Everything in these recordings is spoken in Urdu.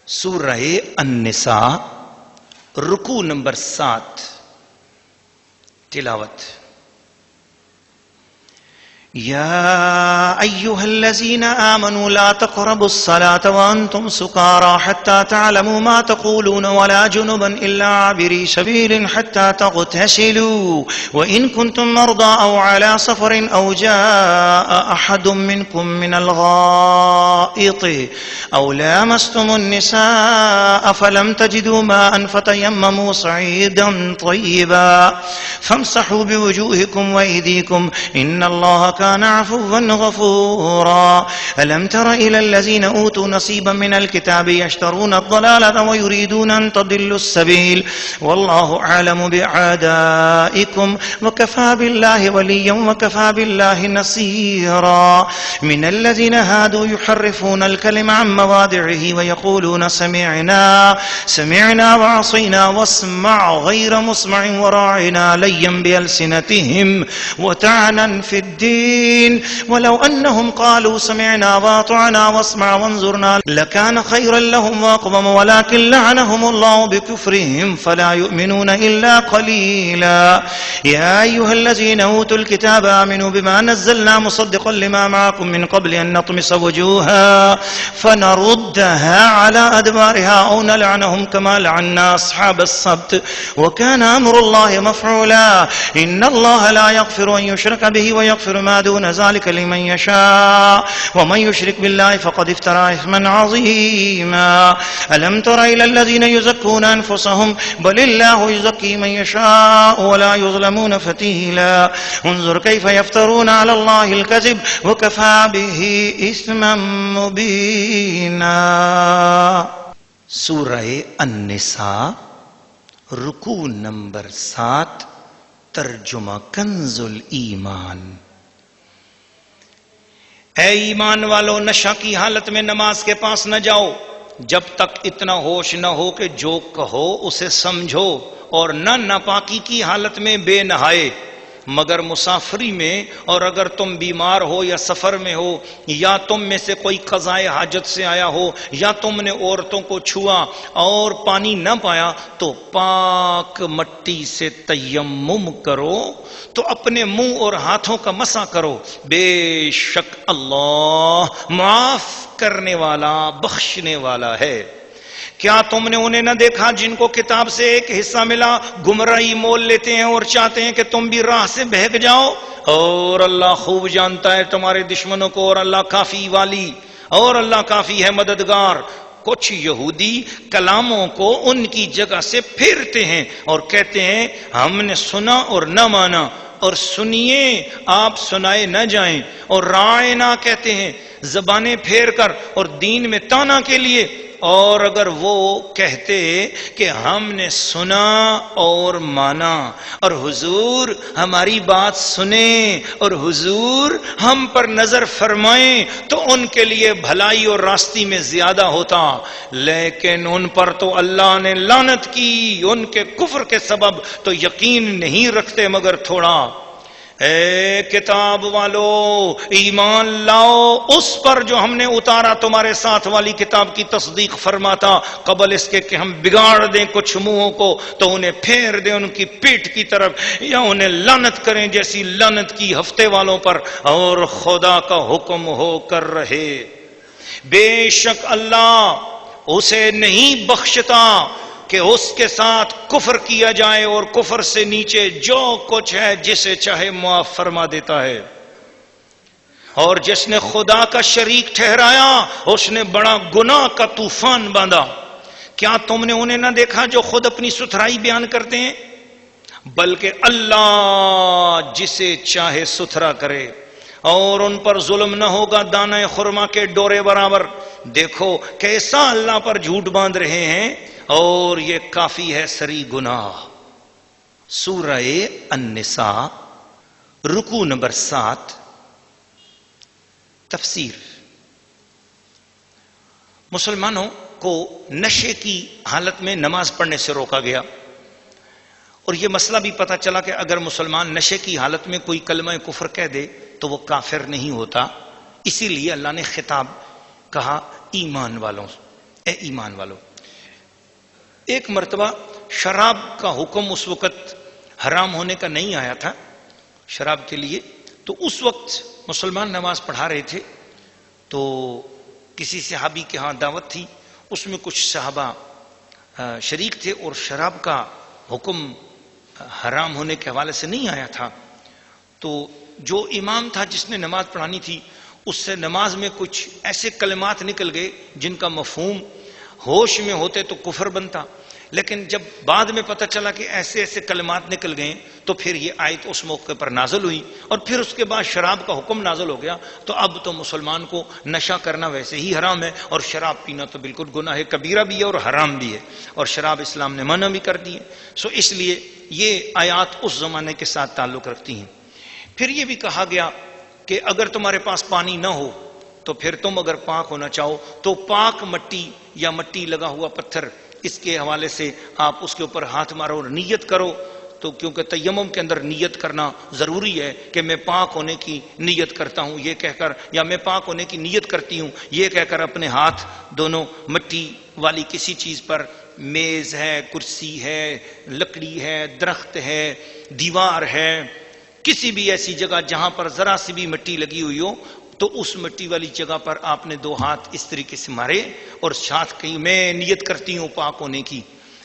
سورہ النساء رکوع نمبر 7 تلاوت. يا أيها الذين آمنوا لا تقربوا الصلاة وأنتم سكارى حتى تعلموا ما تقولون ولا جنبا إلا عابري سبيل حتى تغتسلوا وإن كنتم مرضى أو على سفر أو جاء أحد منكم من الغائط أو لامستم النساء فلم تجدوا ماء فتيمموا صعيدا طيبا فامسحوا بوجوهكم وأيديكم إن الله كان عفوا غفورا. ألم تر إلى الذين أوتوا نصيبا من الكتاب يشترون الضلالة ويريدون أن تضلوا السبيل والله أعلم بأعدائكم وكفى بالله وليا وكفى بالله نصيرا. من الذين هادوا يحرفون الكلم عن مواضعه ويقولون سمعنا وعصينا واسمع غير مسمع وراعنا ليا بألسنتهم وطعنا في الدين ولو أنهم قالوا سمعنا وأطعنا واسمع وانظرنا لكان خيرا لهم وأقوم ولكن لعنهم الله بكفرهم فلا يؤمنون إلا قليلا. يا أيها الذين أوتوا الكتاب آمنوا بما نزلنا مصدقا لما معكم من قبل أن نطمس وجوها فنردها على أدبارها أو نلعنهم كما لعنا أصحاب السبت وكان أمر الله مفعولا. إن الله لا يغفر أن يشرك به ويغفر ما دون ذلك لمن يشاء ومن يشرك بالله فقد افترى إثما عظيما. ألم تر إلى الذين يزكون أنفسهم بل الله يزكي من يشاء ولا يظلمون فتيلا. انظر كيف يفترون على الله الكذب وكفى به إثما مبينا. سورہ النساء رکوع نمبر 7 ترجمہ کنز الایمان. اے ایمان والو، نشہ کی حالت میں نماز کے پاس نہ جاؤ جب تک اتنا ہوش نہ ہو کہ جو کہو اسے سمجھو، اور نہ ناپاکی کی حالت میں بے نہائے مگر مسافری میں، اور اگر تم بیمار ہو یا سفر میں ہو یا تم میں سے کوئی قضائے حاجت سے آیا ہو یا تم نے عورتوں کو چھوا اور پانی نہ پایا تو پاک مٹی سے تیمم کرو تو اپنے منہ اور ہاتھوں کا مسح کرو، بے شک اللہ معاف کرنے والا بخشنے والا ہے. کیا تم نے انہیں نہ دیکھا جن کو کتاب سے ایک حصہ ملا گمراہی مول لیتے ہیں اور چاہتے ہیں کہ تم بھی راہ سے بہک جاؤ، اور اللہ خوب جانتا ہے تمہارے دشمنوں کو، اور اللہ کافی والی اور اللہ کافی ہے مددگار. کچھ یہودی کلاموں کو ان کی جگہ سے پھیرتے ہیں اور کہتے ہیں ہم نے سنا اور نہ مانا، اور سنیے آپ سنائے نہ جائیں، اور رائنا کہتے ہیں زبانیں پھیر کر اور دین میں تانا کے لیے. اور اگر وہ کہتے کہ ہم نے سنا اور مانا اور حضور ہماری بات سنیں اور حضور ہم پر نظر فرمائیں تو ان کے لیے بھلائی اور راستی میں زیادہ ہوتا، لیکن ان پر تو اللہ نے لعنت کی ان کے کفر کے سبب، تو یقین نہیں رکھتے مگر تھوڑا. اے کتاب والو ایمان لاؤ اس پر جو ہم نے اتارا تمہارے ساتھ والی کتاب کی تصدیق فرماتا، قبل اس کے کہ ہم بگاڑ دیں کچھ منہوں کو تو انہیں پھیر دیں ان کی پیٹھ کی طرف، یا انہیں لعنت کریں جیسی لعنت کی ہفتے والوں پر، اور خدا کا حکم ہو کر رہے. بے شک اللہ اسے نہیں بخشتا کہ اس کے ساتھ کفر کیا جائے، اور کفر سے نیچے جو کچھ ہے جسے چاہے معاف فرما دیتا ہے. اور جس نے خدا کا شریک ٹھہرایا اس نے بڑا گناہ کا طوفان باندھا. کیا تم نے انہیں نہ دیکھا جو خود اپنی ستھرائی بیان کرتے ہیں؟ بلکہ اللہ جسے چاہے ستھرا کرے، اور ان پر ظلم نہ ہوگا دانہ خرما کے ڈورے برابر. دیکھو کیسا اللہ پر جھوٹ باندھ رہے ہیں، اور یہ کافی ہے سری گناہ. سورہ النساء رکوع نمبر 7 تفسیر. مسلمانوں کو نشے کی حالت میں نماز پڑھنے سے روکا گیا، اور یہ مسئلہ بھی پتہ چلا کہ اگر مسلمان نشے کی حالت میں کوئی کلمہ کفر کہہ دے تو وہ کافر نہیں ہوتا. اسی لیے اللہ نے خطاب کہا ایمان والوں، اے ایمان والو، ایک مرتبہ شراب کا حکم اس وقت حرام ہونے کا نہیں آیا تھا شراب کے لیے، تو اس وقت مسلمان نماز پڑھا رہے تھے، تو کسی صحابی کے ہاں دعوت تھی، اس میں کچھ صحابہ شریک تھے، اور شراب کا حکم حرام ہونے کے حوالے سے نہیں آیا تھا۔ تو جو امام تھا جس نے نماز پڑھانی تھی، اس سے نماز میں کچھ ایسے کلمات نکل گئے جن کا مفہوم ہوش میں ہوتے تو کفر بنتا، لیکن جب بعد میں پتہ چلا کہ ایسے ایسے کلمات نکل گئے تو پھر یہ آیت اس موقع پر نازل ہوئی، اور پھر اس کے بعد شراب کا حکم نازل ہو گیا۔ تو اب تو مسلمان کو نشہ کرنا ویسے ہی حرام ہے، اور شراب پینا تو بالکل گناہ کبیرہ بھی ہے اور حرام بھی ہے، اور شراب اسلام نے منع بھی کر دی ہے۔ سو اس لیے یہ آیات اس زمانے کے ساتھ تعلق رکھتی ہیں۔ پھر یہ بھی کہا گیا کہ اگر تمہارے پاس پانی نہ ہو تو پھر تم اگر پاک ہونا چاہو تو پاک مٹی یا مٹی لگا ہوا پتھر، اس کے حوالے سے آپ اس کے اوپر ہاتھ مارو اور نیت کرو، تو کیونکہ تیمم کے اندر نیت کرنا ضروری ہے کہ میں پاک ہونے کی نیت کرتا ہوں یہ کہہ کر، یا میں پاک ہونے کی نیت کرتی ہوں یہ کہہ کر اپنے ہاتھ دونوں مٹی والی کسی چیز پر، میز ہے، کرسی ہے، لکڑی ہے، درخت ہے، دیوار ہے، کسی بھی ایسی جگہ جہاں پر ذرا سی بھی مٹی لگی ہوئی ہو، تو اس مٹی والی جگہ پر آپ نے دو ہاتھ اس طریقے سے مارے، اور ساتھ کہیں میں نیت کرتی ہوں پاک ہونے کی،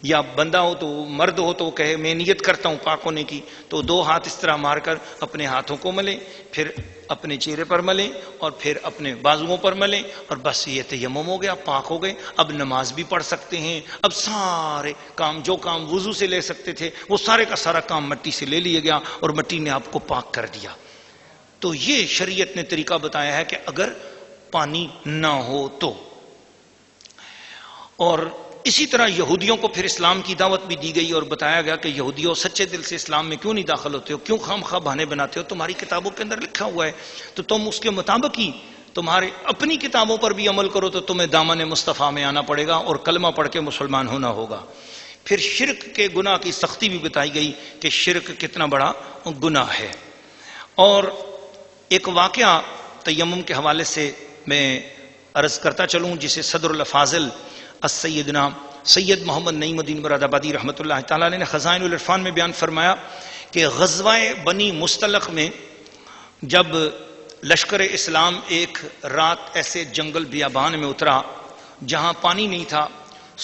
یا بندہ ہو تو مرد ہو تو وہ کہے میں نیت کرتا ہوں پاک ہونے کی، تو دو ہاتھ اس طرح مار کر اپنے ہاتھوں کو ملیں، پھر اپنے چہرے پر ملیں، اور پھر اپنے بازوؤں پر ملیں، اور بس یہ تیمم ہو گیا، پاک ہو گئے۔ اب نماز بھی پڑھ سکتے ہیں، اب سارے کام جو کام وضو سے لے سکتے تھے وہ سارے کا سارا کام مٹی سے لے لیا گیا، اور مٹی نے آپ کو پاک کر دیا۔ تو یہ شریعت نے طریقہ بتایا ہے کہ اگر پانی نہ ہو تو۔ اور اسی طرح یہودیوں کو پھر اسلام کی دعوت بھی دی گئی، اور بتایا گیا کہ یہودیوں سچے دل سے اسلام میں کیوں نہیں داخل ہوتے ہو، کیوں خام خواہ بہانے بناتے ہو، تمہاری کتابوں کے اندر لکھا ہوا ہے تو تم اس کے مطابق ہی تمہارے اپنی کتابوں پر بھی عمل کرو، تو تمہیں دامن مصطفیٰ میں آنا پڑے گا اور کلمہ پڑھ کے مسلمان ہونا ہوگا۔ پھر شرک کے گناہ کی سختی بھی بتائی گئی کہ شرک کتنا بڑا گناہ ہے۔ اور ایک واقعہ تیمم کے حوالے سے میں عرض کرتا چلوں، جسے صدر الافاضل السیدنا سید محمد نعیم الدین مراد آبادی رحمۃ اللہ تعالیٰ نے خزائن العرفان میں بیان فرمایا کہ غزوہ بنی مستلق میں جب لشکر اسلام ایک رات ایسے جنگل بیابان میں اترا جہاں پانی نہیں تھا،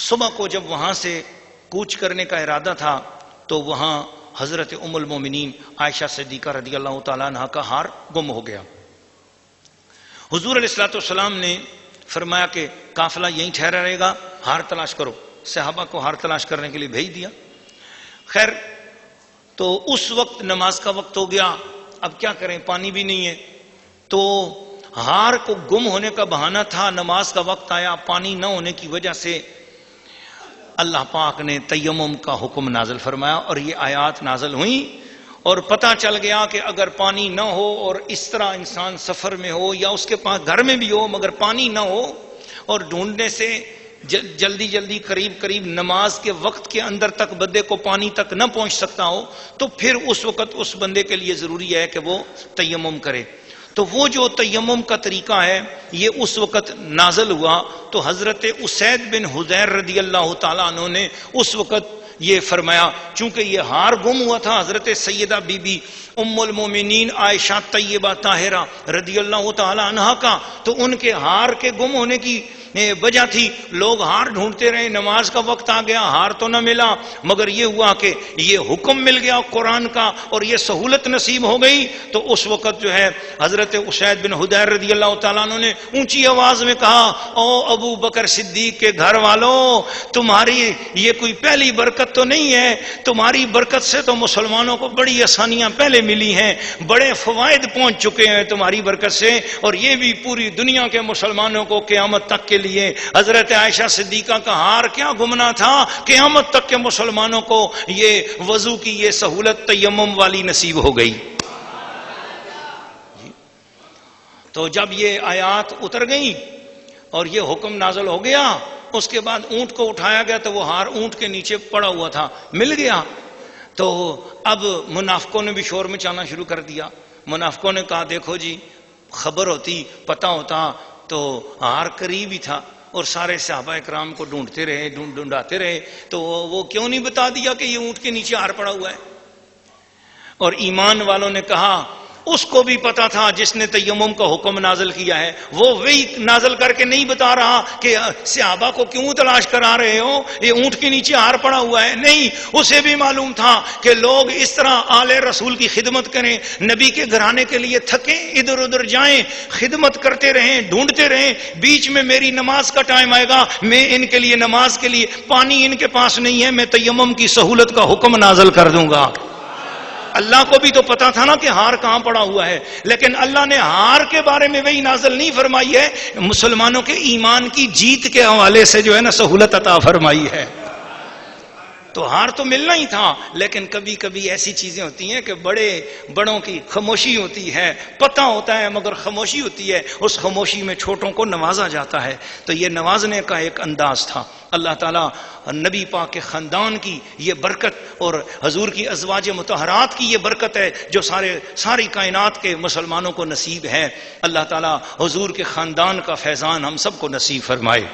صبح کو جب وہاں سے کوچ کرنے کا ارادہ تھا تو وہاں حضرت ام المومنین عائشہ صدیقہ رضی اللہ تعالیٰ عنہ کا ہار گم ہو گیا۔ حضور علیہ الصلوۃ والسلام نے فرمایا کہ قافلہ یہیں ٹھہرا رہے گا، ہار تلاش کرو۔ صحابہ کو ہار تلاش کرنے کے لیے بھیج دیا۔ خیر، تو اس وقت نماز کا وقت ہو گیا، اب کیا کریں، پانی بھی نہیں ہے، تو ہار کو گم ہونے کا بہانہ تھا، نماز کا وقت آیا، پانی نہ ہونے کی وجہ سے اللہ پاک نے تیمم کا حکم نازل فرمایا، اور یہ آیات نازل ہوئیں، اور پتہ چل گیا کہ اگر پانی نہ ہو اور اس طرح انسان سفر میں ہو یا اس کے پاس گھر میں بھی ہو مگر پانی نہ ہو، اور ڈھونڈنے سے جلدی جلدی قریب نماز کے وقت کے اندر تک بندے کو پانی تک نہ پہنچ سکتا ہو، تو پھر اس وقت اس بندے کے لیے ضروری ہے کہ وہ تیمم کرے۔ تو وہ جو تیمم کا طریقہ ہے یہ اس وقت نازل ہوا، تو حضرت اسید بن حضیر رضی اللہ تعالیٰ عنہ نے اس وقت یہ فرمایا، چونکہ یہ ہار گم ہوا تھا حضرت سیدہ بی بی ام المومنین عائشہ طیبہ طاہرہ رضی اللہ تعالی عنہا کا، تو ان کے ہار کے گم ہونے کی وجہ تھی، لوگ ہار ڈھونڈتے رہے، نماز کا وقت آ گیا، ہار تو نہ ملا، مگر یہ ہوا کہ یہ حکم مل گیا قرآن کا اور یہ سہولت نصیب ہو گئی، تو اس وقت جو ہے حضرت اسید بن حضیر رضی اللہ تعالیٰ عنہ نے اونچی آواز میں کہا، او ابو بکر صدیق کے گھر والوں، تمہاری یہ کوئی پہلی برکت تو نہیں ہے، تمہاری برکت سے تو مسلمانوں کو بڑی آسانیاں پہلے ملی ہیں، بڑے فوائد پہنچ چکے ہیں تمہاری برکت سے، اور یہ بھی پوری دنیا کے مسلمانوں کو قیامت تک کے لیے حضرت عائشہ صدیقہ کا ہار کیا گمنا تھا، قیامت تک کے مسلمانوں کو یہ وضو کی یہ سہولت تیمم والی نصیب ہو گئی۔ تو جب یہ آیات اتر گئیں اور یہ حکم نازل ہو گیا، اس کے بعد اونٹ کو اٹھایا گیا تو وہ ہار اونٹ کے نیچے پڑا ہوا تھا، مل گیا، تو اب منافقوں نے بھی شور مچانا شروع کر دیا۔ منافقوں نے کہا دیکھو جی، خبر ہوتی، پتہ ہوتا تو ہار قریب ہی تھا، اور سارے صحابہ اکرام کو ڈھونڈتے رہے، ڈھونڈاتے رہے، تو وہ کیوں نہیں بتا دیا کہ یہ اونٹ کے نیچے ہار پڑا ہوا ہے؟ اور ایمان والوں نے کہا اس کو بھی پتا تھا جس نے تیمم کا حکم نازل کیا ہے، وہ وہی نازل کر کے نہیں بتا رہا کہ صحابہ کو کیوں تلاش کرا رہے ہو، یہ اونٹ کے نیچے ہار پڑا ہوا ہے. نہیں، اسے بھی معلوم تھا کہ لوگ اس طرح آل رسول کی خدمت کریں، نبی کے گھرانے کے لیے تھکیں، ادھر ادھر جائیں، خدمت کرتے رہیں، ڈھونڈتے رہیں، بیچ میں میری نماز کا ٹائم آئے گا، میں ان کے لیے نماز کے لیے پانی ان کے پاس نہیں ہے، میں تیمم کی سہولت کا حکم نازل کر دوں گا. اللہ کو بھی تو پتا تھا نا کہ ہار کہاں پڑا ہوا ہے، لیکن اللہ نے ہار کے بارے میں وہی نازل نہیں فرمائی ہے، مسلمانوں کے ایمان کی جیت کے حوالے سے جو ہے نا سہولت عطا فرمائی ہے. تو ہار تو ملنا ہی تھا، لیکن کبھی کبھی ایسی چیزیں ہوتی ہیں کہ بڑوں کی خاموشی ہوتی ہے، پتہ ہوتا ہے مگر خاموشی ہوتی ہے، اس خاموشی میں چھوٹوں کو نوازا جاتا ہے. تو یہ نوازنے کا ایک انداز تھا. اللہ تعالیٰ نبی پاک کے خاندان کی یہ برکت اور حضور کی ازواج مطہرات کی یہ برکت ہے جو ساری کائنات کے مسلمانوں کو نصیب ہے. اللہ تعالیٰ حضور کے خاندان کا فیضان ہم سب کو نصیب فرمائے.